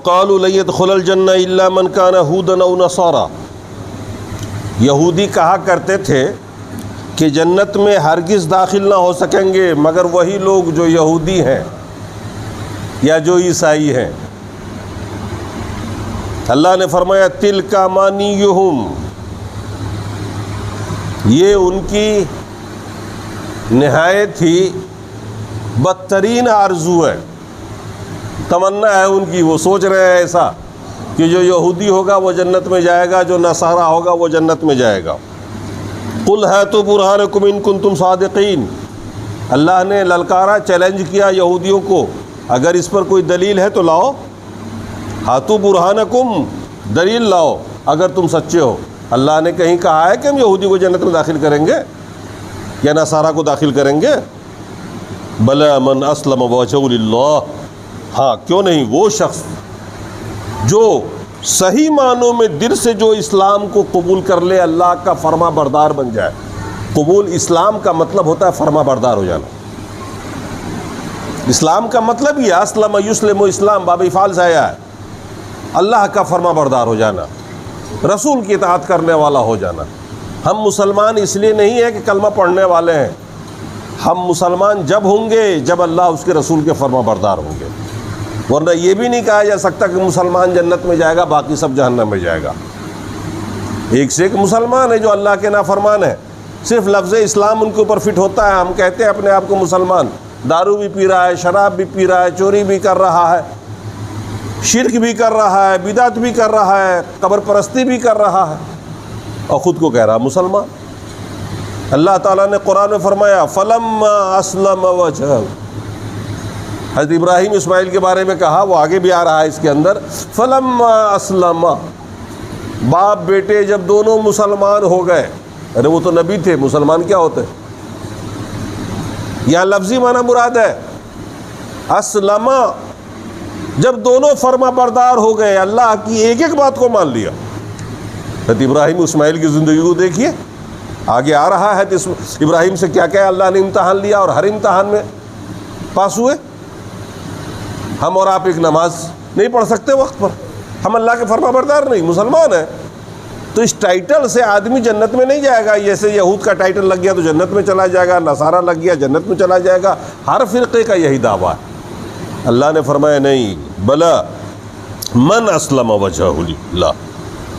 وقالوا لن يدخل الجنة إلا من كان هودا أو نصارى، یہودی کہا کرتے تھے کہ جنت میں ہرگز داخل نہ ہو سکیں گے مگر وہی لوگ جو یہودی ہیں یا جو عیسائی ہیں۔ اللہ نے فرمایا تلک امانیہم، یہ ان کی نہایت ہی بدترین آرزو ہے، تمنا ہے ان کی، وہ سوچ رہے ہیں ایسا کہ جو یہودی ہوگا وہ جنت میں جائے گا، جو نصارہ ہوگا وہ جنت میں جائے گا۔ قل ہاتوا برہانکم ان کنتم صادقین، اللہ نے للکارا، چیلنج کیا یہودیوں کو، اگر اس پر کوئی دلیل ہے تو لاؤ، ہاتوا برہانکم، دلیل لاؤ اگر تم سچے ہو۔ اللہ نے کہیں کہا ہے کہ ہم یہودی کو جنت میں داخل کریں گے یا نصارہ کو داخل کریں گے؟ بلا من اسلم وجهه للہ، ہاں کیوں نہیں، وہ شخص جو صحیح معنوں میں دل سے جو اسلام کو قبول کر لے، اللہ کا فرما بردار بن جائے۔ قبول اسلام کا مطلب ہوتا ہے فرما بردار ہو جانا۔ اسلام کا مطلب یہ اسلم یسلم اسلام باب افعال سے آیا ہے، اللہ کا فرما بردار ہو جانا، رسول کی اطاعت کرنے والا ہو جانا۔ ہم مسلمان اس لیے نہیں ہے کہ کلمہ پڑھنے والے ہیں، ہم مسلمان جب ہوں گے جب اللہ اس کے رسول کے فرما بردار ہوں گے، ورنہ یہ بھی نہیں کہا جا سکتا کہ مسلمان جنت میں جائے گا باقی سب جہنم میں جائے گا۔ ایک سے ایک مسلمان ہے جو اللہ کے نافرمان ہے، صرف لفظ اسلام ان کے اوپر فٹ ہوتا ہے، ہم کہتے ہیں اپنے آپ کو مسلمان، دارو بھی پی رہا ہے، شراب بھی پی رہا ہے، چوری بھی کر رہا ہے، شرک بھی کر رہا ہے، بدعت بھی کر رہا ہے، قبر پرستی بھی کر رہا ہے، اور خود کو کہہ رہا مسلمان۔ اللہ تعالیٰ نے قرآن میں فرمایا فلما اسلم وجہہ، حضرت ابراہیم اسماعیل کے بارے میں کہا، وہ آگے بھی آ رہا ہے اس کے اندر، فلما اسلم، باپ بیٹے جب دونوں مسلمان ہو گئے، ارے وہ تو نبی تھے، مسلمان کیا ہوتے؟ یہاں لفظی معنی مراد ہے اسلم، جب دونوں فرما بردار ہو گئے، اللہ کی ایک ایک بات کو مان لیا۔ حضرت ابراہیم اسماعیل کی زندگی کو دیکھیے، آگے آ رہا ہے ابراہیم سے کیا کیا اللہ نے امتحان لیا اور ہر امتحان میں پاس ہوئے۔ ہم اور آپ ایک نماز نہیں پڑھ سکتے وقت پر، ہم اللہ کے فرما بردار نہیں، مسلمان ہیں، تو اس ٹائٹل سے آدمی جنت میں نہیں جائے گا۔ جیسے یہود کا ٹائٹل لگ گیا تو جنت میں چلا جائے گا، نصارہ لگ گیا جنت میں چلا جائے گا، ہر فرقے کا یہی دعویٰ ہے۔ اللہ نے فرمایا نہیں، بلا من اسلم وجہہ للہ،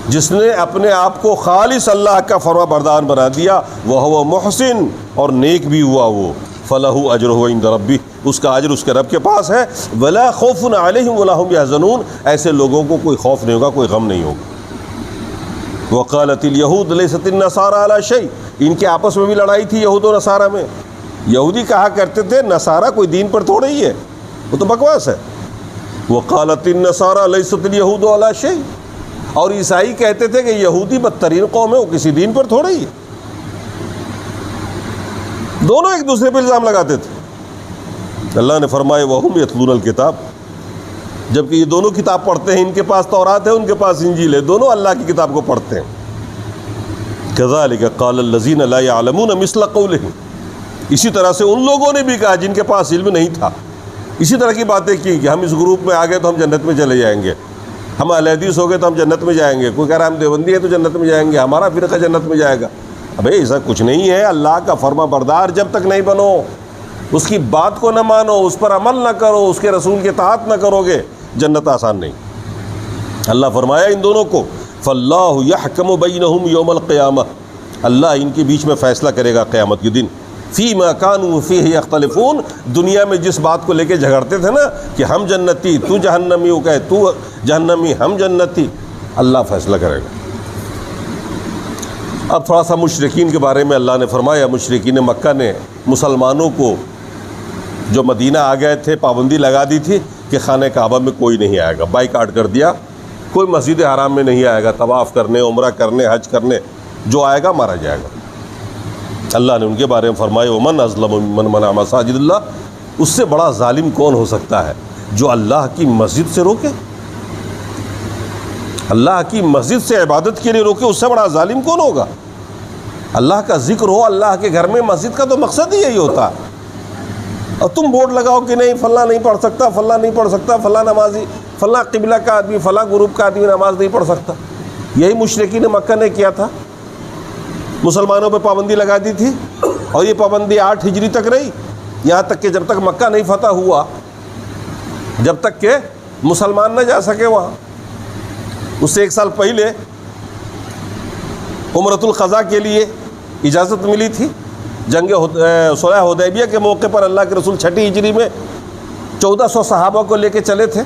جس نے اپنے آپ کو خالص اللہ کا فرما بردار بنا دیا، وہ محسن، اور نیک بھی ہوا وہ، فلہ اجرہ عند ربہ، اس کا اجر اس کے رب کے پاس ہے، ولا خوف علیہم ولا ہم یحزنون، ایسے لوگوں کو کوئی خوف نہیں ہوگا، کوئی غم نہیں ہوگا۔ وقالت الیہود لیست النصارى علی شیء، ان کے آپس میں بھی لڑائی تھی یہود و نصارہ میں۔ یہودی کہا کرتے تھے نصارہ کوئی دین پر تھوڑے ہی ہے، وہ تو بکواس ہے۔ وقالت النصارى لیست الیہود علی شیء، اور عیسائی کہتے تھے کہ یہودی بدترین قوم ہے، وہ کسی دین پر تھوڑے ہی ہے۔ دونوں ایک دوسرے پہ الزام لگاتے تھے۔ اللہ نے فرمایا وَهُمْ يَتْلُونَ الْكِتَابَ، جبکہ یہ دونوں کتاب پڑھتے ہیں، ان کے پاس تورات ہے، ان کے پاس انجیل ہے، دونوں اللہ کی کتاب کو پڑھتے ہیں۔ كَذَلِكَ قَالَ الَّذِينَ لَا يَعْلَمُونَ مِثْلَ قَوْلِهِمْ، اسی طرح سے ان لوگوں نے بھی کہا جن کے پاس علم نہیں تھا، اسی طرح کی باتیں کی کہ ہم اس گروپ میں آ گئے تو ہم جنت میں چلے جائیں گے، ہم اہل حدیث ہو گئے تو ہم جنت میں جائیں گے، کوئی کہہ رہا ہے ہم دیوبندی ہے تو جنت میں جائیں گے، ہمارا فرقہ جنت میں جائے گا۔ ابے ایسا کچھ نہیں ہے، اللہ کا فرما بردار جب تک نہیں بنو، اس کی بات کو نہ مانو، اس پر عمل نہ کرو، اس کے رسول کے اطاعت نہ کرو گے، جنت آسان نہیں۔ اللہ فرمایا ان دونوں کو فاللہ یحکم بینہم یوم القیامہ، اللہ ان کے بیچ میں فیصلہ کرے گا قیامت کے دن، فیما کانوا فیہ یختلفون، دنیا میں جس بات کو لے کے جھگڑتے تھے نا کہ ہم جنتی تو جہنمی، وہ کہے تو جہنمی ہم جنتی، اللہ فیصلہ کرے گا۔ اب تھوڑا سا مشرکین کے بارے میں اللہ نے فرمایا، مشرکین مکہ نے مسلمانوں کو جو مدینہ آ گئے تھے پابندی لگا دی تھی کہ خانہ کعبہ میں کوئی نہیں آئے گا، بائیکاٹ کر دیا، کوئی مسجد حرام میں نہیں آئے گا، طواف کرنے، عمرہ کرنے، حج کرنے، جو آئے گا مارا جائے گا۔ اللہ نے ان کے بارے میں فرمایا ومن اظلم ممن منع مساجد اللہ، اس سے بڑا ظالم کون ہو سکتا ہے جو اللہ کی مسجد سے روکے، اللہ کی مسجد سے عبادت کے لیے روکے، اس سے بڑا ظالم کون ہوگا؟ اللہ کا ذکر ہو اللہ کے گھر میں، مسجد کا تو مقصد ہی یہی ہوتا ہے، اور تم بورڈ لگاؤ کہ نہیں فلاں نہیں پڑھ سکتا، فلاں نہیں پڑھ سکتا، فلاں نمازی فلاں قبلہ کا آدمی فلاں گروپ کا آدمی نماز نہیں پڑھ سکتا. یہی مشرکین مکہ نے کیا تھا، مسلمانوں پہ پابندی لگا دی تھی، اور یہ پابندی 8 ہجری تک رہی، یہاں تک کہ جب تک مکہ نہیں فتح ہوا، جب تک کہ مسلمان نہ جا سکے وہاں. اس سے 1 سال پہلے عمرۃ القضاء کے لیے اجازت ملی تھی. جنگ صلح حدیبیہ کے موقع پر اللہ کے رسول 6 ہجری میں 1400 صحابہ کو لے کے چلے تھے.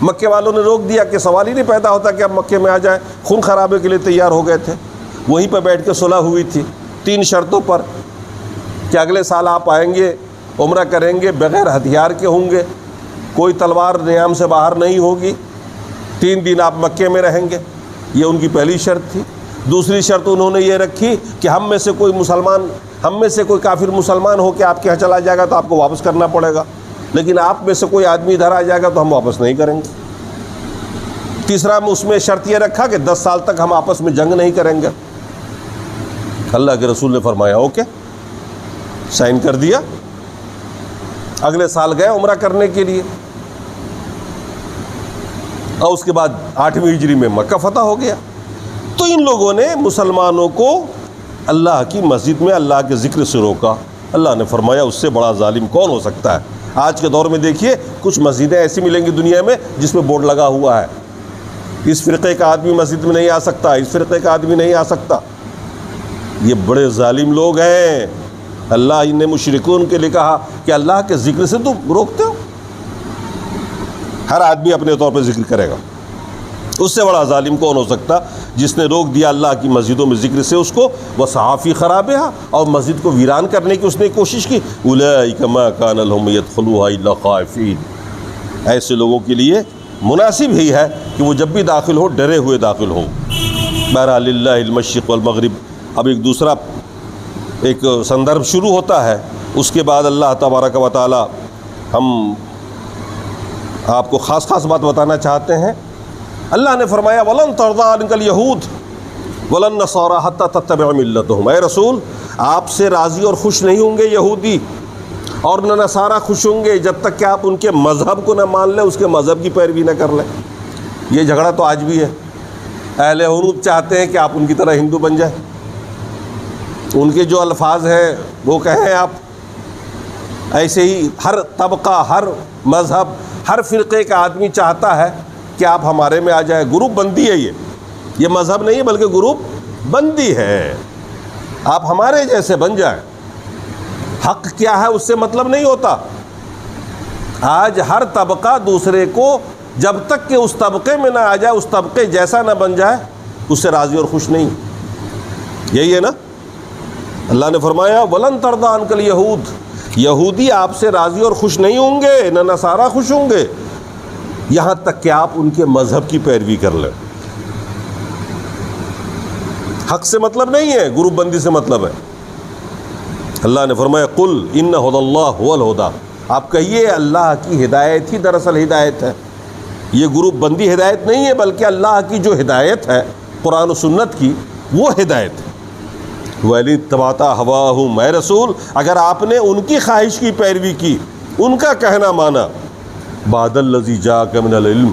مکے والوں نے روک دیا کہ سوال ہی نہیں پیدا ہوتا کہ اب مکے میں آ جائیں، خون خرابے کے لیے تیار ہو گئے تھے. وہیں پہ بیٹھ کے صلح ہوئی تھی 3 شرطوں پر کہ اگلے سال آپ آئیں گے، عمرہ کریں گے، بغیر ہتھیار کے ہوں گے، کوئی تلوار نیام سے باہر نہیں ہوگی، 3 دن آپ مکے میں رہیں گے. یہ ان کی پہلی شرط تھی. دوسری شرط انہوں نے یہ رکھی کہ ہم میں سے کوئی کافر مسلمان ہو کے آپ کے یہاں چلا جائے گا تو آپ کو واپس کرنا پڑے گا، لیکن آپ میں سے کوئی آدمی ادھر آ جائے گا تو ہم واپس نہیں کریں گے. تیسرا اس میں شرط یہ رکھا کہ 10 سال تک ہم آپس میں جنگ نہیں کریں گے. اللہ کے رسول نے فرمایا اوکے، سائن کر دیا. اگلے سال گئے عمرہ کرنے کے لیے، اور اس کے بعد 8ویں ہجری میں مکہ فتح ہو گیا. تو ان لوگوں نے مسلمانوں کو اللہ کی مسجد میں اللہ کے ذکر سے روکا. اللہ نے فرمایا اس سے بڑا ظالم کون ہو سکتا ہے. آج کے دور میں دیکھیے کچھ مسجدیں ایسی ملیں گی دنیا میں جس میں بورڈ لگا ہوا ہے اس فرقے کا آدمی مسجد میں نہیں آ سکتا، اس فرقے کا آدمی نہیں آ سکتا. یہ بڑے ظالم لوگ ہیں. اللہ نے مشرکون کے لیے کہا کہ اللہ کے ذکر سے تم روکتے ہو. ہر آدمی اپنے طور پہ ذکر کرے گا. اس سے بڑا ظالم کون ہو سکتا جس نے روک دیا اللہ کی مسجدوں میں ذکر سے اس کو، وصحافی خرابہا، اور مسجد کو ویران کرنے کی اس نے کوشش کی. اولئک ما کان لهم يدخلوها الا خائفین. ایسے لوگوں کے لیے مناسب ہی ہے کہ وہ جب بھی داخل ہو ڈرے ہوئے داخل ہو. بہرحال للہ المشرق والمغرب. اب ایک دوسرا سندرب شروع ہوتا ہے. اس کے بعد اللہ تبارک و تعالی ہم آپ کو خاص بات بتانا چاہتے ہیں. اللہ نے فرمایا وَلَن تَرْضَىٰ عَنْكَ الْيَهُودُ وَلَا النَّصَارَىٰ حَتَّىٰ تَتَّبِعَ مِلَّتَهُمْ. اے رسول آپ سے راضی اور خوش نہیں ہوں گے یہودی اور نہ نصارہ خوش ہوں گے جب تک کہ آپ ان کے مذہب کو نہ مان لیں، اس کے مذہب کی پیروی نہ کر لیں. یہ جھگڑا تو آج بھی ہے. اہل حنوت چاہتے ہیں کہ آپ ان کی طرح ہندو بن جائیں، ان کے جو الفاظ ہیں وہ کہیں آپ. ایسے ہی ہر طبقہ، ہر مذہب، ہر فرقے کا آدمی چاہتا ہے کہ آپ ہمارے میں آ جائے. گروپ بندی ہے. یہ مذہب نہیں ہے بلکہ گروپ بندی ہے. آپ ہمارے جیسے بن جائیں. حق کیا ہے اس سے مطلب نہیں ہوتا. آج ہر طبقہ دوسرے کو جب تک کہ اس طبقے میں نہ آ جائے، اس طبقے جیسا نہ بن جائے، اس سے راضی اور خوش نہیں. یہی ہے نا. اللہ نے فرمایا وَلَن تَرْضَىٰ عَنْكَ الْيَهُودُ. یہودی آپ سے راضی اور خوش نہیں ہوں گے، نہ نصارہ خوش ہوں گے، یہاں تک کہ آپ ان کے مذہب کی پیروی کر لیں. حق سے مطلب نہیں ہے، گروپ بندی سے مطلب ہے. اللہ نے فرمایا قُلْ إِنَّ هُدَى اللَّهِ هُوَ الْهُدَىٰ. آپ کہیے اللہ کی ہدایت ہی دراصل ہدایت ہے. یہ گروپ بندی ہدایت نہیں ہے بلکہ اللہ کی جو ہدایت ہے قرآن و سنت کی، وہ ہدایت ہے. وَإِنِ اتَّبَعْتَ هَوَاهُمْ. اے رسول اگر آپ نے ان کی خواہش کی پیروی کی، ان کا کہنا مانا، بعد الذی جاءک من العلم،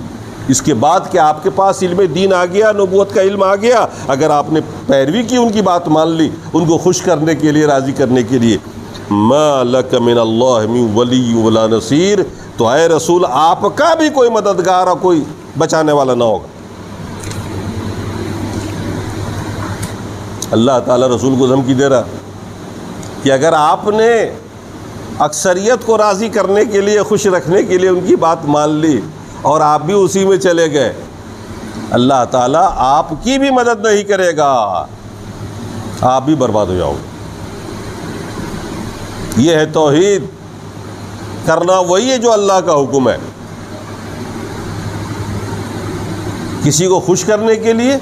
اس کے بعد کہ آپ کے پاس علم دین آ گیا، نبوت کا علم آ گیا، اگر آپ نے پیروی کی، ان کی بات مان لی، ان کو خوش کرنے کے لیے، راضی کرنے کے لیے، ما لک من اللہ من ولی ولا نصیر. تو اے رسول آپ کا بھی کوئی مددگار اور کوئی بچانے والا نہ ہوگا. اللہ تعالیٰ رسول کو دھمکی دے رہا کہ اگر آپ نے اکثریت کو راضی کرنے کے لیے، خوش رکھنے کے لیے ان کی بات مان لی اور آپ بھی اسی میں چلے گئے، اللہ تعالیٰ آپ کی بھی مدد نہیں کرے گا، آپ بھی برباد ہو جاؤ گے. یہ ہے توحید. کرنا وہی ہے جو اللہ کا حکم ہے. کسی کو خوش کرنے کے لیے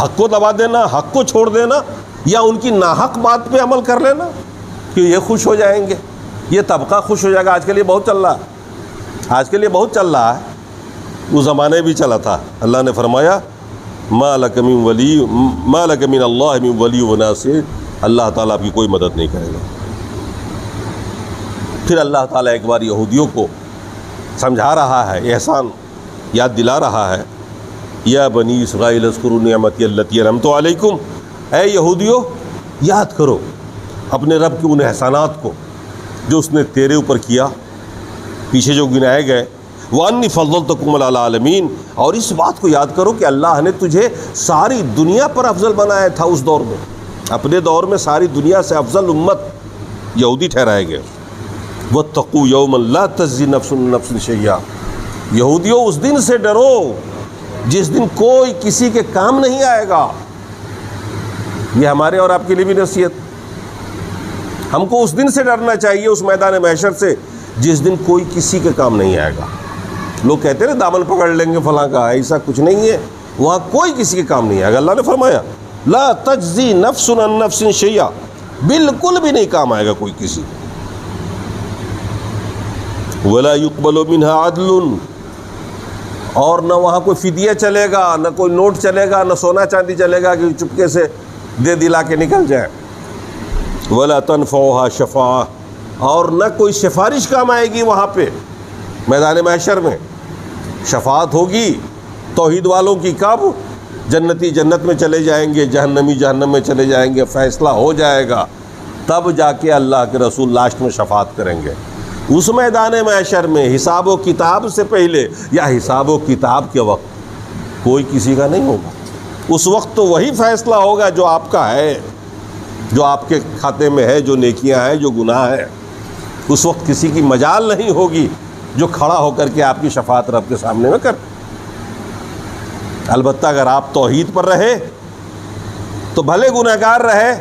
حق کو دبا دینا، حق کو چھوڑ دینا، یا ان کی ناحق بات پہ عمل کر لینا کہ یہ خوش ہو جائیں گے، یہ طبقہ خوش ہو جائے گا. آج کے لیے بہت چل رہا ہے، آج کے لیے بہت چل رہا ہے. اس زمانے بھی چلا تھا. اللہ نے فرمایا ما لک من ولی، ما لک من اللہ من ولی و ناصر. اللہ تعالیٰ آپ کی کوئی مدد نہیں کرے گا. پھر اللہ تعالیٰ ایک بار یہودیوں کو سمجھا رہا ہے احسان یاد دلا رہا ہے، یا بنی اسرائیل اذکروا نعمتی التی انعمت علیکم، اے یہودیو یاد کرو اپنے رب کے ان احسانات کو جو اس نے تیرے اوپر کیا، پیچھے جو گنائے گئے، وَأَنِّي فَضَّلْتُكُمْ عَلَى الْعَالَمِينَ، اور اس بات کو یاد کرو کہ اللہ نے تجھے ساری دنیا پر افضل بنایا تھا اس دور میں، اپنے دور میں ساری دنیا سے افضل امت یہودی ٹھہرائے گئے۔ وَاتَّقُوا يَوْمًا لَا تَجْزِي نَفْسٌ عَن نَفْسٍ شَيْئًا، یہودیوں اس دن سے ڈرو جس دن کوئی کسی کے کام نہیں آئے گا۔ یہ ہمارے اور آپ کے لیے بھی نصیحت، ہم کو اس دن سے ڈرنا چاہیے، اس میدان محشر سے جس دن کوئی کسی کے کام نہیں آئے گا۔ لوگ کہتے ہیں نا دامن پکڑ لیں گے فلاں کا، ایسا کچھ نہیں ہے، وہاں کوئی کسی کے کام نہیں آئے گا۔ اللہ نے فرمایا لا تجزی نفس عن نفس شیئا، بالکل بھی نہیں کام آئے گا کوئی کسی۔ ولا يقبل منها عدل، اور نہ وہاں کوئی فدیہ چلے گا، نہ کوئی نوٹ چلے گا، نہ سونا چاندی چلے گا کہ چپکے سے دے دلا کے نکل جائے۔ ولا تنفعها شفاعہ، اور نہ کوئی سفارش کام آئے گی وہاں پہ میدان محشر میں۔ شفاعت ہوگی توحید والوں کی، کب؟ جنتی جنت میں چلے جائیں گے، جہنمی جہنم میں چلے جائیں گے، فیصلہ ہو جائے گا، تب جا کے اللہ کے رسول لاسٹ میں شفاعت کریں گے۔ اس میدان محشر میں حساب و کتاب سے پہلے یا حساب و کتاب کے وقت کوئی کسی کا نہیں ہوگا۔ اس وقت تو وہی فیصلہ ہوگا جو آپ کا ہے، جو آپ کے کھاتے میں ہے، جو نیکیاں ہیں، جو گناہ ہے۔ اس وقت کسی کی مجال نہیں ہوگی جو کھڑا ہو کر کے آپ کی شفاعت رب کے سامنے میں کر۔ البتہ اگر آپ توحید پر رہے تو بھلے گنہگار رہے۔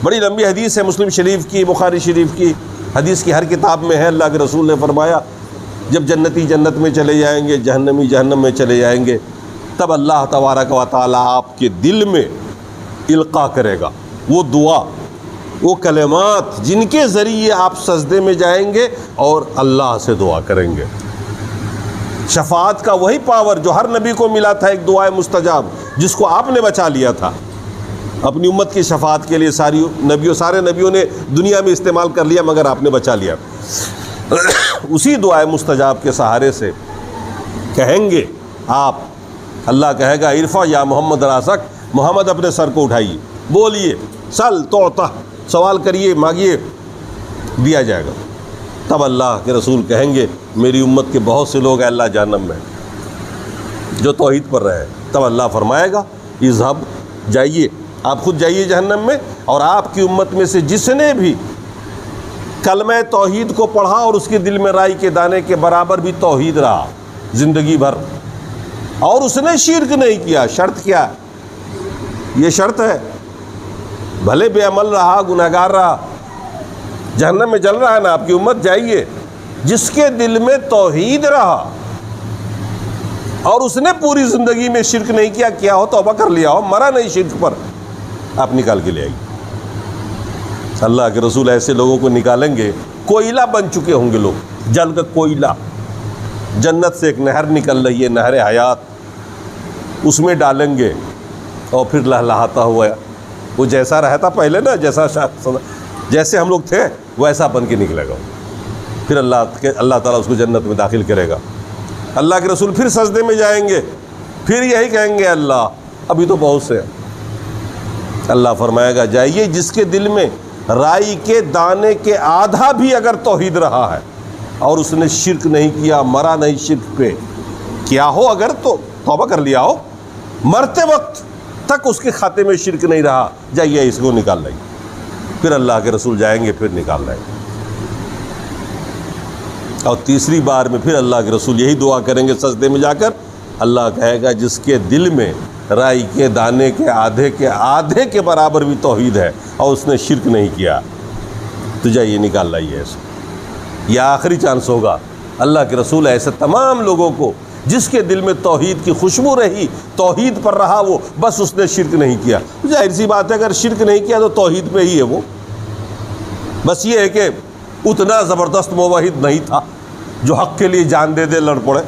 بڑی لمبی حدیث ہے مسلم شریف کی، بخاری شریف کی، حدیث کی ہر کتاب میں ہے۔ اللہ کے رسول نے فرمایا جب جنتی جنت میں چلے جائیں گے، جہنمی جہنم میں چلے جائیں گے، تب اللہ تبارک و تعالیٰ آپ کے دل میں القاء کرے گا وہ دعا، وہ کلمات جن کے ذریعے آپ سجدے میں جائیں گے اور اللہ سے دعا کریں گے۔ شفاعت کا وہی پاور جو ہر نبی کو ملا تھا، ایک دعائے مستجاب جس کو آپ نے بچا لیا تھا اپنی امت کی شفاعت کے لیے۔ سارے نبیوں نے دنیا میں استعمال کر لیا مگر آپ نے بچا لیا۔ اسی دعائے مستجاب کے سہارے سے کہیں گے آپ، اللہ کہے گا ارفع یا محمد راسک، محمد اپنے سر کو اٹھائیے، بولیے سل توطا، سوال کریے، مانگیے، دیا جائے گا۔ تب اللہ کے رسول کہیں گے میری امت کے بہت سے لوگ ہیں اللہ جہنم میں جو توحید پر رہے۔ تب اللہ فرمائے گا اذهب، جائیے، آپ خود جائیے جہنم میں، اور آپ کی امت میں سے جس نے بھی کلمہ توحید کو پڑھا اور اس کے دل میں رائی کے دانے کے برابر بھی توحید رہا زندگی بھر، اور اس نے شرک نہیں کیا۔ شرط کیا؟ یہ شرط ہے، بھلے بے عمل رہا، گناہگار رہا، جہنم میں جل رہا ہے نا آپ کی امت، جائیے جس کے دل میں توحید رہا اور اس نے پوری زندگی میں شرک نہیں کیا ہو، توبہ کر لیا ہو، مرا نہیں شرک پر، آپ نکال کے لے آئیے۔ اللہ کے رسول ایسے لوگوں کو نکالیں گے، کوئلہ بن چکے ہوں گے لوگ، جل کا کوئلہ، جنت سے ایک نہر نکل رہی ہے، نہر حیات، اس میں ڈالیں گے اور پھر لہلہاتا ہوا وہ جیسا رہتا پہلے نا، جیسے ہم لوگ تھے ویسا بن کے نکلے گا۔ پھر اللہ تعالیٰ اس کو جنت میں داخل کرے گا۔ اللہ کے رسول پھر سجدے میں جائیں گے، پھر یہی کہیں گے اللہ ابھی تو بہت سے ہیں۔ اللہ فرمائے گا جائیے جس کے دل میں رائی کے دانے کے آدھا بھی اگر توحید رہا ہے اور اس نے شرک نہیں کیا، مرا نہیں شرک پہ، کیا ہو اگر تو توبہ کر لیا ہو، مرتے وقت تک اس کے کھاتے میں شرک نہیں رہا، جائیے اس کو نکال لائیے۔ پھر اللہ کے رسول جائیں گے، پھر نکال لائیں گے۔ اور تیسری بار میں پھر اللہ کے رسول یہی دعا کریں گے سجدے میں جا کر، اللہ کہے گا جس کے دل میں رائی کے دانے کے آدھے کے برابر بھی توحید ہے اور اس نے شرک نہیں کیا، تو جائیے نکال لائیے ایسے۔ یہ آخری چانس ہوگا۔ اللہ کے رسول ایسے تمام لوگوں کو جس کے دل میں توحید کی خوشبو رہی، توحید پر رہا وہ، بس اس نے شرک نہیں کیا۔ ظاہر سی بات ہے اگر شرک نہیں کیا تو توحید پہ ہی ہے وہ، بس یہ ہے کہ اتنا زبردست موحد نہیں تھا جو حق کے لیے جان دے لڑ پڑے۔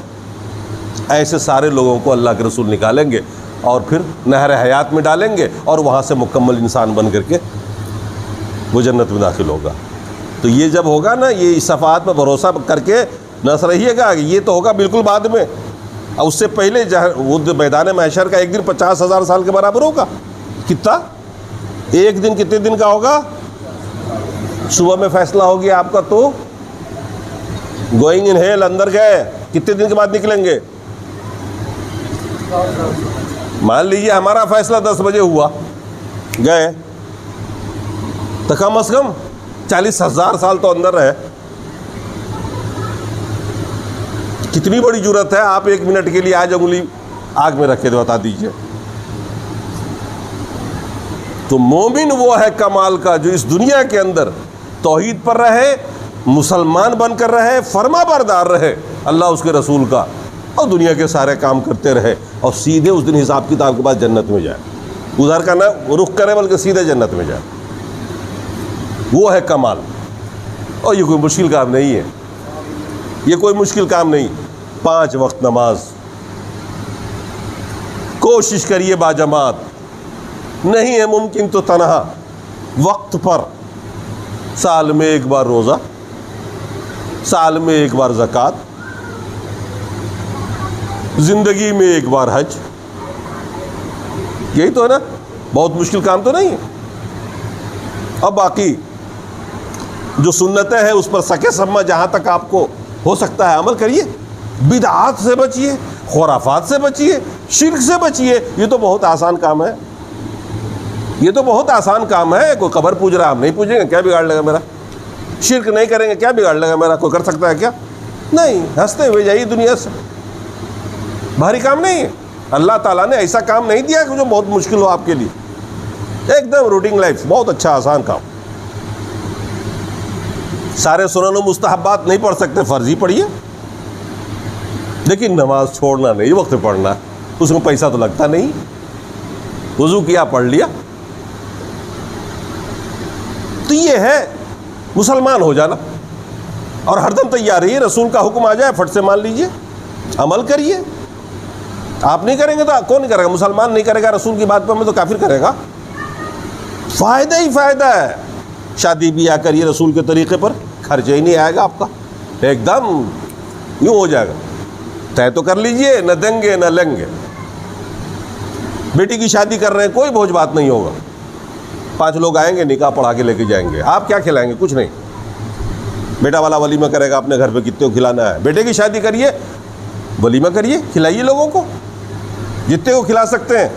ایسے سارے لوگوں کو اللہ کے رسول نکالیں گے اور پھر نہر حیات میں ڈالیں گے اور وہاں سے مکمل انسان بن کر کے وہ جنت میں داخل ہوگا۔ تو یہ جب ہوگا نا، یہ شفاعت پر بھروسہ کر کے نہ رہیے گا، یہ تو ہوگا بالکل بعد میں، اور اس سے پہلے وہ میدان محشر کا ایک دن 50,000 سال کے برابر ہوگا. کتنا؟ ایک دن کتنے دن کا ہوگا؟ صبح میں فیصلہ ہو گیا آپ کا تو گوئنگ ان ہیل، اندر گئے، کتنے دن کے بعد نکلیں گے؟ مان لیجیے ہمارا فیصلہ 10 بجے ہوا، گئے تو کم از کم 40,000 سال تو اندر رہے. کتنی بڑی جرت ہے آپ 1 منٹ کے لیے آج انگلی آگ میں رکھے تو بتا دیجئے. تو مومن وہ ہے کمال کا جو اس دنیا کے اندر توحید پر رہے، مسلمان بن کر رہے، فرما بردار رہے اللہ اس کے رسول کا، اور دنیا کے سارے کام کرتے رہے، اور سیدھے اس دن حساب کتاب کے بعد جنت میں جائے. ادھر کا نہ رخ کرے بلکہ سیدھے جنت میں جائے. وہ ہے کمال. اور یہ کوئی مشکل کام نہیں ہے، یہ کوئی مشکل کام نہیں. 5 وقت نماز کوشش کریے باجماعت، نہیں ہے ممکن تو تنہا وقت پر. سال میں 1 بار روزہ، سال میں 1 بار زکوٰۃ، زندگی میں 1 بار حج. یہی تو ہے نا، بہت مشکل کام تو نہیں ہے. اب باقی جو سنتیں ہیں اس پر سکے سمجھ جہاں تک آپ کو ہو سکتا ہے عمل کریے. بدعات سے بچیے، خرافات سے بچیے، شرک سے بچیے. یہ تو بہت آسان کام ہے، یہ تو بہت آسان کام ہے. کوئی قبر پوج رہا، ہم نہیں پوجیں گے، کیا بگاڑ لے گا میرا؟ شرک نہیں کریں گے، کیا بگاڑ لے گا میرا؟ کوئی کر سکتا ہے کیا؟ نہیں. ہنستے ہوئے جائیے دنیا سے، بھاری کام نہیں ہے. اللہ تعالیٰ نے ایسا کام نہیں دیا کہ جو بہت مشکل ہو آپ کے لیے. ایک دم روٹین لائف، بہت اچھا آسان کام. سارے سنن و مستحبات نہیں پڑھ سکتے، فرض ہی پڑھیے، لیکن نماز چھوڑنا نہیں، وقت پڑھنا. اس میں پیسہ تو لگتا نہیں، وضو کیا پڑھ لیا. تو یہ ہے مسلمان ہو جانا. اور ہر دم تیار رہیے، رسول کا حکم آ جائے پھٹ سے مان لیجئے، عمل کریے. آپ نہیں کریں گے تو کون نہیں کرے گا؟ مسلمان نہیں کرے گا رسول کی بات پر میں تو کافر کرے گا. فائدہ ہی فائدہ ہے. شادی بیاہ کریے رسول کے طریقے پر، خرچہ ہی نہیں آئے گا آپ کا، ایک دم یوں ہو جائے گا. طے تو کر لیجئے، نہ دیں گے نہ لیں گے. بیٹی کی شادی کر رہے ہیں، کوئی بوجھ بات نہیں ہوگا. 5 لوگ آئیں گے، نکاح پڑھا کے لے کے جائیں گے. آپ کیا کھلائیں گے؟ کچھ نہیں. بیٹا والا ولیمہ کرے گا اپنے گھر پہ، کتنے کو کھلانا ہے. بیٹے کی شادی کریے، ولیمہ کریے، کھلائیے لوگوں کو جتنے کو کھلا سکتے ہیں.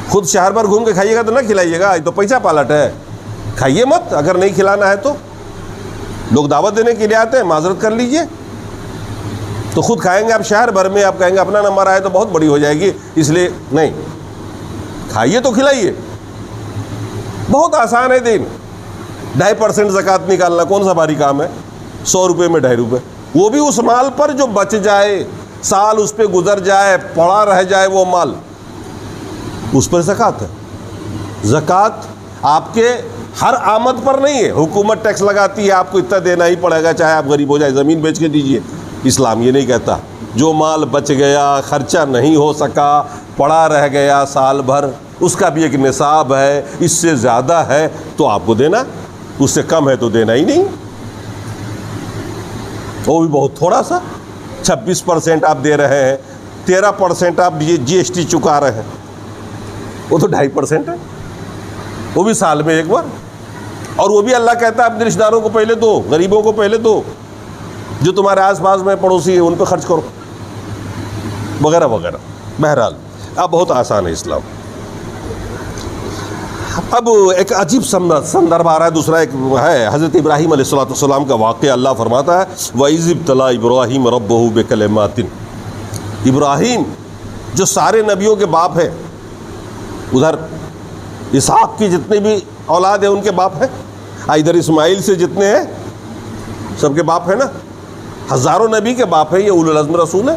خود شہر بھر گھوم کے کھائیے گا تو نہ کھلائیے گا، یہ تو پیسہ پالٹ ہے. کھائیے مت. اگر نہیں کھلانا ہے تو لوگ دعوت دینے کے لیے آتے ہیں، معذرت کر لیجئے. تو خود کھائیں گے آپ شہر بھر میں، آپ کہیں گے اپنا نمبر آئے تو بہت بڑی ہو جائے گی، اس لیے نہیں. کھائیے تو کھلائیے. بہت آسان ہے دین. 2.5% زکوٰۃ نکالنا کون سا بھاری کام ہے؟ 100 روپے میں 2.5 روپے، وہ بھی اس مال پر جو بچ جائے، سال اس پہ گزر جائے، پڑا رہ جائے وہ مال، اس پر زکوٰۃ ہے. زکوٰۃ آپ کے ہر آمد پر نہیں ہے. حکومت ٹیکس لگاتی ہے، آپ کو اتنا دینا ہی پڑے گا چاہے آپ غریب ہو جائے، زمین بیچ کے دیجئے. اسلام یہ نہیں کہتا. جو مال بچ گیا، خرچہ نہیں ہو سکا، پڑا رہ گیا سال بھر، اس کا بھی ایک نصاب ہے. اس سے زیادہ ہے تو آپ کو دینا، اس سے کم ہے تو دینا ہی نہیں. وہ بھی بہت تھوڑا سا. 26% آپ دے رہے ہیں، 13% آپ GST چکا رہے ہیں، وہ تو 2.5% ہے. وہ بھی سال میں 1 بار. اور وہ بھی اللہ کہتا ہے اپنے رشتہ داروں کو پہلے دو، غریبوں کو پہلے دو، جو تمہارے آس پاس میں پڑوسی ہیں ان پہ خرچ کرو، وغیرہ وغیرہ. بہرحال اب بہت آسان ہے اسلام. اب ایک عجیب سندرب آ رہا ہے. دوسرا ایک ہے حضرت ابراہیم علیہ السلام کا واقعہ. اللہ فرماتا ہے وَإِذِ ابْتَلَىٰ إِبْرَاهِيمَ رَبُّهُ بِكَلِمَاتٍ. ابراہیم جو سارے نبیوں کے باپ ہیں، ادھر اسحاق کی جتنے بھی اولاد ہیں ان کے باپ ہیں، ادھر اسماعیل سے جتنے ہیں سب کے باپ ہیں نا، ہزاروں نبی کے باپ ہیں. یہ اولو العزم رسول ہے.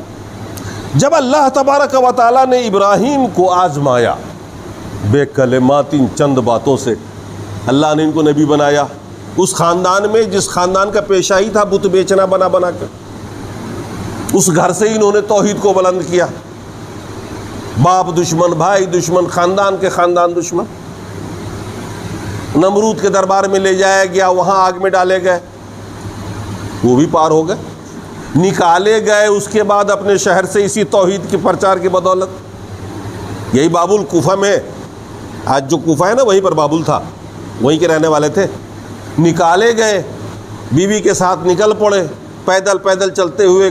جب اللہ تبارک و تعالیٰ نے ابراہیم کو آزمایا بے کلمات، چند باتوں سے، اللہ نے ان کو نبی بنایا. اس خاندان میں جس خاندان کا پیشہ ہی تھا بت بیچنا بنا بنا کے، اس گھر سے ہی انہوں نے توحید کو بلند کیا. باپ دشمن، بھائی دشمن، خاندان کے خاندان دشمن. نمرود کے دربار میں لے جایا گیا، وہاں آگ میں ڈالے گئے، وہ بھی پار ہو گئے. نکالے گئے اس کے بعد اپنے شہر سے اسی توحید کے پرچار کی بدولت. یہی باب الکوفہ میں، آج جو کوفہ ہے نا وہیں پر بابل تھا، وہیں کے رہنے والے تھے. نکالے گئے، بیوی کے ساتھ نکل پڑے، پیدل پیدل چلتے ہوئے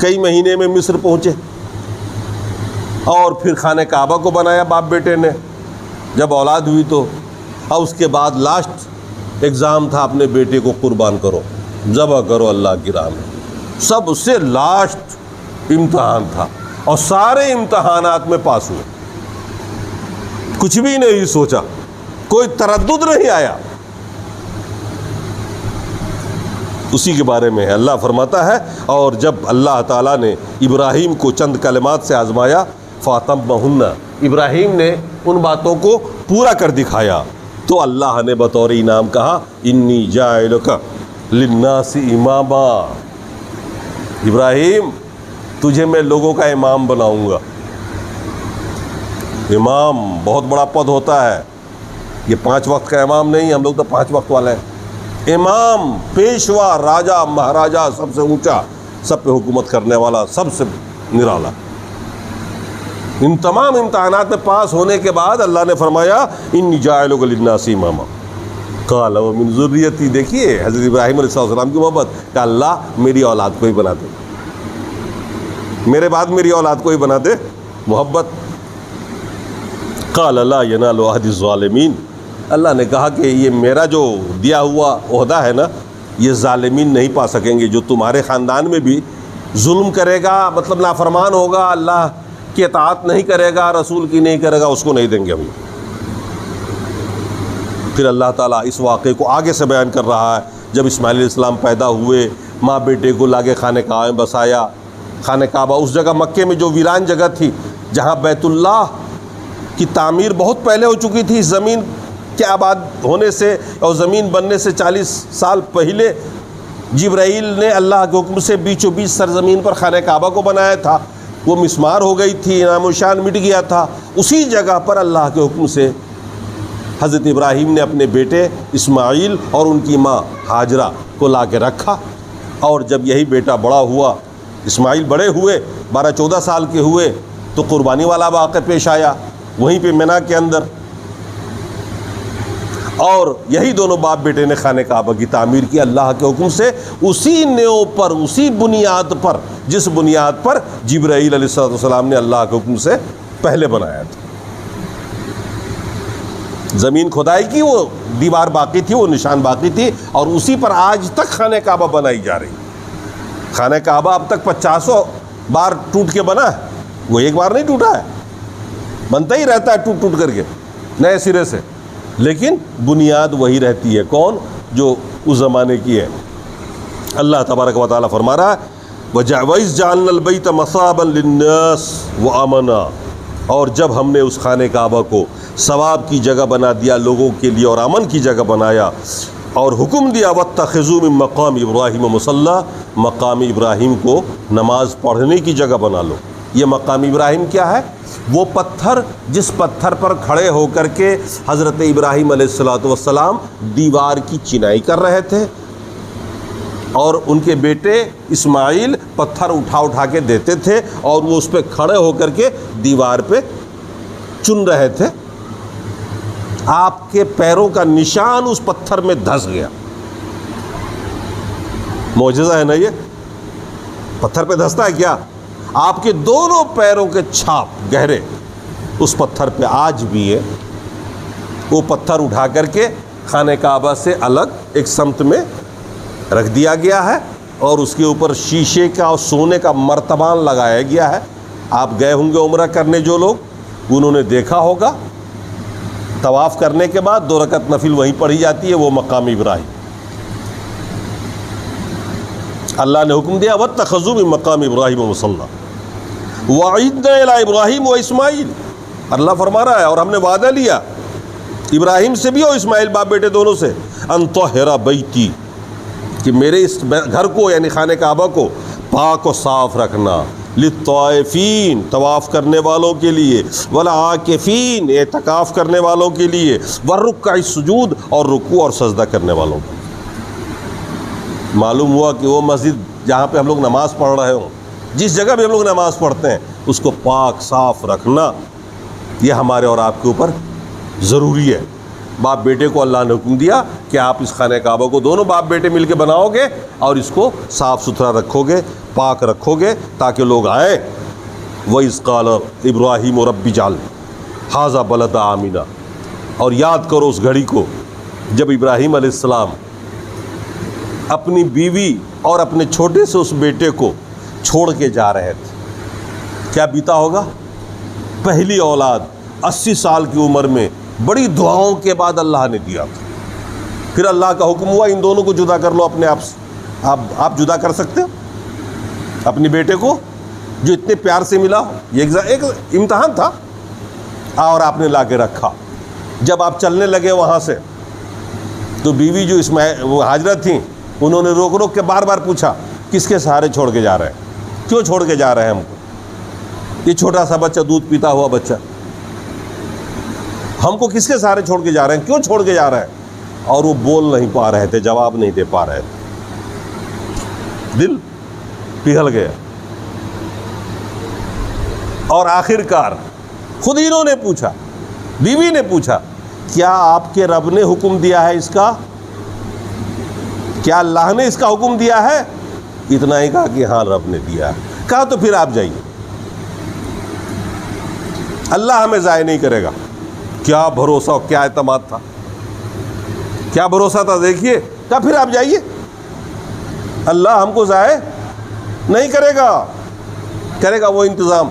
کئی مہینے میں مصر پہنچے، اور پھر خانہ کعبہ کو بنایا باپ بیٹے نے. جب اولاد ہوئی تو، اور اس کے بعد لاسٹ ایگزام تھا اپنے بیٹے کو قربان کرو، ذبح کرو اللہ کی راہ میں. سب سے لاسٹ امتحان تھا، اور سارے امتحانات میں پاس ہوئے. کچھ بھی نہیں سوچا، کوئی تردد نہیں آیا. اسی کے بارے میں اللہ فرماتا ہے، اور جب اللہ تعالیٰ نے ابراہیم کو چند کلمات سے آزمایا، فَأَتَمَّهُنَّ، ابراہیم نے ان باتوں کو پورا کر دکھایا، تو اللہ نے بطور انعام کہا انی جاعلک للناس اماما. ابراہیم تجھے میں لوگوں کا امام بناؤں گا. امام بہت بڑا پد ہوتا ہے، یہ 5 وقت کا امام نہیں، ہم لوگ تو 5 وقت والے ہیں. امام، پیشوا، راجہ، مہاراجہ، سب سے اونچا، سب پہ حکومت کرنے والا، سب سے نرالا. ان تمام امتحانات میں پاس ہونے کے بعد اللہ نے فرمایا انی جاعلک للناس اماما قال ومن ذریتی. دیکھیے حضرت ابراہیم علیہ السلام کی محبت کہ اللہ میری اولاد کو ہی بنا دے، میرے بعد میری اولاد کو ہی بنا دے. محبت. قال لا ینال عہد الظالمین. اللہ نے کہا کہ یہ میرا جو دیا ہوا عہدہ ہے نا، یہ ظالمین نہیں پا سکیں گے. جو تمہارے خاندان میں بھی ظلم کرے گا، مطلب نافرمان ہوگا، اللہ کی اطاعت نہیں کرے گا، رسول کی نہیں کرے گا، اس کو نہیں دیں گے ہم. پھر اللہ تعالیٰ اس واقعے کو آگے سے بیان کر رہا ہے. جب اسماعیل علیہ السلام پیدا ہوئے، ماں بیٹے کو لاگے خانہ کعبہ میں بسایا. خانہ کعبہ اس جگہ مکے میں جو ویران جگہ تھی، جہاں بیت اللہ کی تعمیر بہت پہلے ہو چکی تھی. زمین کے آباد ہونے سے اور زمین بننے سے 40 سال پہلے جبرائیل نے اللہ کے حکم سے بیچوں بیچ سرزمین پر خانہ کعبہ کو بنایا تھا. وہ مسمار ہو گئی تھی، نام و شان مٹ گیا تھا. اسی جگہ پر اللہ کے حکم سے حضرت ابراہیم نے اپنے بیٹے اسماعیل اور ان کی ماں ہاجرہ کو لا کے رکھا. اور جب یہی بیٹا بڑا ہوا، اسماعیل بڑے ہوئے، 12-14 سال کے ہوئے، تو قربانی والا واقعہ پیش آیا وہیں پہ مینا کے اندر. اور یہی دونوں باپ بیٹے نے خانہ کعبہ کی تعمیر کی اللہ کے حکم سے، اسی نیو پر، اسی بنیاد پر جس بنیاد پر جبرائیل علیہ السلام نے اللہ کے حکم سے پہلے بنایا تھا. زمین کھدائی کی وہ دیوار باقی تھی، وہ نشان باقی تھی، اور اسی پر آج تک خانہ کعبہ بنائی جا رہی. خانہ کعبہ اب تک 50 بار ٹوٹ کے بنا ہے، وہ ایک بار نہیں ٹوٹا ہے، بنتا ہی رہتا ہے ٹوٹ ٹوٹ کر کے نئے سرے سے، لیکن بنیاد وہی رہتی ہے. کون؟ جو اس زمانے کی ہے. اللہ تبارک و تعالیٰ فرما رہا ہے وَإِذْ جَعَلْنَا الْبَيْتَ مَثَابًا لِلنَّاسِ وَأَمَنًا. اور جب ہم نے اس خانہ کعبہ کو ثواب کی جگہ بنا دیا لوگوں کے لیے، اور امن کی جگہ بنایا، اور حکم دیا وَاتَّخِذُوا مِن مَقَامِ إِبْرَاهِيمَ مُصَلًّى، مقام ابراہیم کو نماز پڑھنے کی جگہ بنا لو. یہ مقام ابراہیم کیا ہے؟ وہ پتھر جس پتھر پر کھڑے ہو کر کے حضرت ابراہیم علیہ السلام دیوار کی چنائی کر رہے تھے، اور ان کے بیٹے اسماعیل پتھر اٹھا اٹھا کے دیتے تھے، اور وہ اس پہ کھڑے ہو کر کے دیوار پہ چن رہے تھے. آپ کے پیروں کا نشان اس پتھر میں دھس گیا. معجزہ ہے نا یہ؟ پتھر پہ دھستا ہے کیا؟ آپ کے دونوں پیروں کے چھاپ گہرے اس پتھر پہ آج بھی ہے. وہ پتھر اٹھا کر کے خانہ کعبہ سے الگ ایک سمت میں رکھ دیا گیا ہے، اور اس کے اوپر شیشے کا اور سونے کا مرتبان لگایا گیا ہے. آپ گئے ہوں گے عمرہ کرنے جو لوگ، انہوں نے دیکھا ہوگا طواف کرنے کے بعد 2 رکعت نفل وہیں پڑھی جاتی ہے، وہ مقام ابراہیم. اللہ نے حکم دیا وَاتَّخَذُوا مِن مَقَامِ إِبْرَاهِيمَ مُصَلًّى وَعِدْنَا إِلَىٰ إِبْرَاهِيمَ وَإِسْمَاعِيلَ. اللہ فرما رہا ہے اور ہم نے وعدہ لیا ابراہیم سے بھی اور اسماعیل باپ بیٹے دونوں سے، أَن طَهِّرَ بَيْتِي، کہ میرے اس گھر کو یعنی خانہ کعبہ کو پاک و صاف رکھنا، للطائفین، طواف کرنے والوں کے لیے، والعاکفین، اعتکاف کرنے والوں کے لیے، والرکع السجود، اور رکوع اور سجدہ کرنے والوں کے لیے. معلوم ہوا کہ وہ مسجد جہاں پہ ہم لوگ نماز پڑھ رہے ہوں، جس جگہ پہ ہم لوگ نماز پڑھتے ہیں اس کو پاک صاف رکھنا یہ ہمارے اور آپ کے اوپر ضروری ہے۔ باپ بیٹے کو اللہ نے حکم دیا کہ آپ اس خانہ کعبہ کو دونوں باپ بیٹے مل کے بناؤ گے اور اس کو صاف ستھرا رکھو گے، پاک رکھو گے تاکہ لوگ آئیں۔ وَإِذْ قَالَ إِبْرَاهِيمُ رَبِّ اجْعَلْ هَٰذَا بَلَدًا آمِنًا، اور یاد کرو اس گھڑی کو جب ابراہیم علیہ السلام اپنی بیوی اور اپنے چھوٹے سے اس بیٹے کو چھوڑ کے جا رہے تھے۔ کیا بیتا ہوگا؟ پہلی اولاد 80 سال کی عمر میں بڑی دعاؤں کے بعد اللہ نے دیا تھا۔ پھر اللہ کا حکم ہوا ان دونوں کو جدا کر لو اپنے آپ سے۔ آپ جدا کر سکتے ہو اپنے بیٹے کو جو اتنے پیار سے ملا ہو؟ یہ ایک امتحان تھا اور آپ نے لا کے رکھا۔ جب آپ چلنے لگے وہاں سے تو بیوی جو وہ ہاجرہ تھیں انہوں نے روک روک کے بار بار پوچھا کس کے سہارے چھوڑ کے جا رہے ہیں؟ کیوں چھوڑ کے جا رہے ہیں ہم کو؟ یہ چھوٹا سا بچہ، دودھ پیتا ہوا بچہ، ہم کو کس کے سہارے چھوڑ کے جا رہے ہیں؟ کیوں چھوڑ کے جا رہے ہیں؟ اور وہ بول نہیں پا رہے تھے، جواب نہیں دے پا رہے تھے، دل پگھل گیا۔ اور آخر کار خود انہوں نے پوچھا، بیوی نے پوچھا کیا آپ کے رب نے حکم دیا ہے اس کا؟ کیا اللہ نے اس کا حکم دیا ہے؟ اتنا ہی کہا کہ ہاں رب نے دیا ہے۔ کہا تو پھر آپ جائیے، اللہ ہمیں ضائع نہیں کرے گا۔ کیا بھروسہ، کیا اعتماد تھا، کیا بھروسہ تھا، دیکھیے۔ کہا پھر آپ جائیے، اللہ ہم کو ضائع نہیں کرے گا، کرے گا وہ انتظام،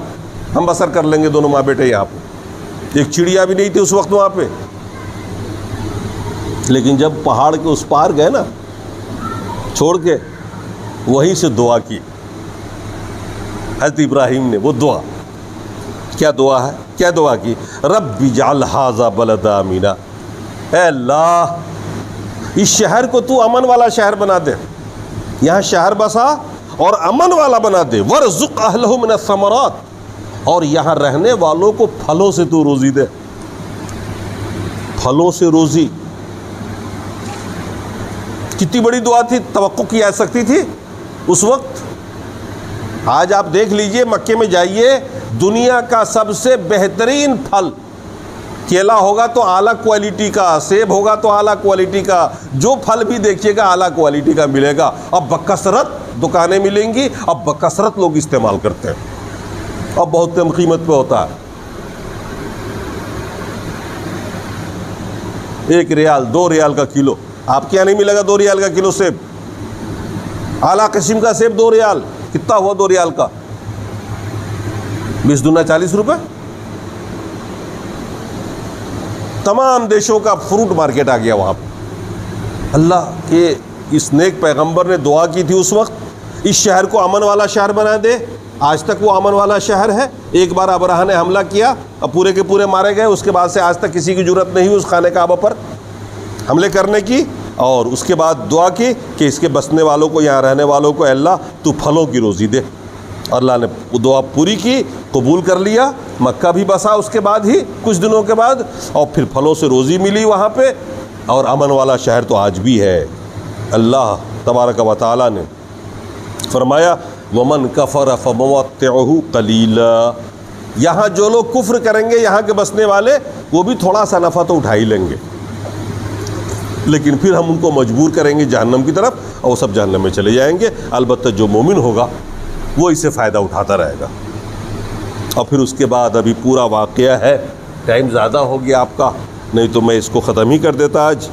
ہم بسر کر لیں گے دونوں ماں بیٹے یہاں پہ۔ ایک چڑیا بھی نہیں تھی اس وقت وہاں پہ۔ لیکن جب پہاڑ کے اس پار گئے نا چھوڑ کے، وہیں سے دعا کی حضرت ابراہیم نے۔ وہ دعا کیا دعا ہے؟ کیا دعا کی؟ رب اجعل ھذا بلدا آمنا، اے اللہ اس شہر کو تو امن والا شہر بنا دے، یہاں شہر بسا اور امن والا بنا دے۔ وارزق اہلہ من الثمرات، اور یہاں رہنے والوں کو پھلوں سے تو روزی دے، پھلوں سے روزی۔ کتنی بڑی دعا تھی، توقع کی جا سکتی تھی اس وقت۔ آج آپ دیکھ لیجئے، مکے میں جائیے، دنیا کا سب سے بہترین پھل کیلا ہوگا تو اعلیٰ کوالٹی کا، سیب ہوگا تو اعلیٰ کوالٹی کا، جو پھل بھی دیکھیے گا اعلیٰ کوالٹی کا ملے گا۔ اب بکثرت دکانیں ملیں گی، اب بکثرت لوگ استعمال کرتے ہیں، اب بہت کم قیمت پہ ہوتا ہے۔ 1 ریال 2 ریال کا کلو، آپ کے یہاں نہیں ملے گا 2 ریال کا کلو سیب، اعلیٰ قسم کا سیب 2 ریال۔ کتنا ہوا 2 ریال کا؟ 20 دونا 40 روپے۔ تمام دیشوں کا فروٹ مارکیٹ آ گیا وہاں پہ۔ اللہ کے اس نیک پیغمبر نے دعا کی تھی اس وقت، اس شہر کو امن والا شہر بنا دے۔ آج تک وہ امن والا شہر ہے۔ ایک بار ابرہہ نے حملہ کیا، اب پورے کے پورے مارے گئے، اس کے بعد سے آج تک کسی کی جرأت نہیں ہوئی اس خانہ کعبہ پر حملے کرنے کی۔ اور اس کے بعد دعا کی کہ اس کے بسنے والوں کو، یہاں رہنے والوں کو، اے اللہ تو پھلوں کی روزی دے۔ اللہ نے وہ دعا پوری کی، قبول کر لیا۔ مکہ بھی بسا اس کے بعد ہی کچھ دنوں کے بعد، اور پھر پھلوں سے روزی ملی وہاں پہ، اور امن والا شہر تو آج بھی ہے۔ اللہ تبارک و تعالیٰ نے فرمایا وَمَنْ كَفَرَ فَمَمَتِّعُهُ قَلِيلًا، یہاں جو لوگ کفر کریں گے، یہاں کے بسنے والے، وہ بھی تھوڑا سا نفع تو اٹھا ہی لیں گے، لیکن پھر ہم ان کو مجبور کریں گے جہنم کی طرف، اور وہ سب جہنم میں چلے جائیں گے۔ البتہ جو مومن ہوگا وہ اسے فائدہ اٹھاتا رہے گا۔ اور پھر اس کے بعد ابھی پورا واقعہ ہے، ٹائم زیادہ ہو گیا آپ کا، نہیں تو میں اس کو ختم ہی کر دیتا آج۔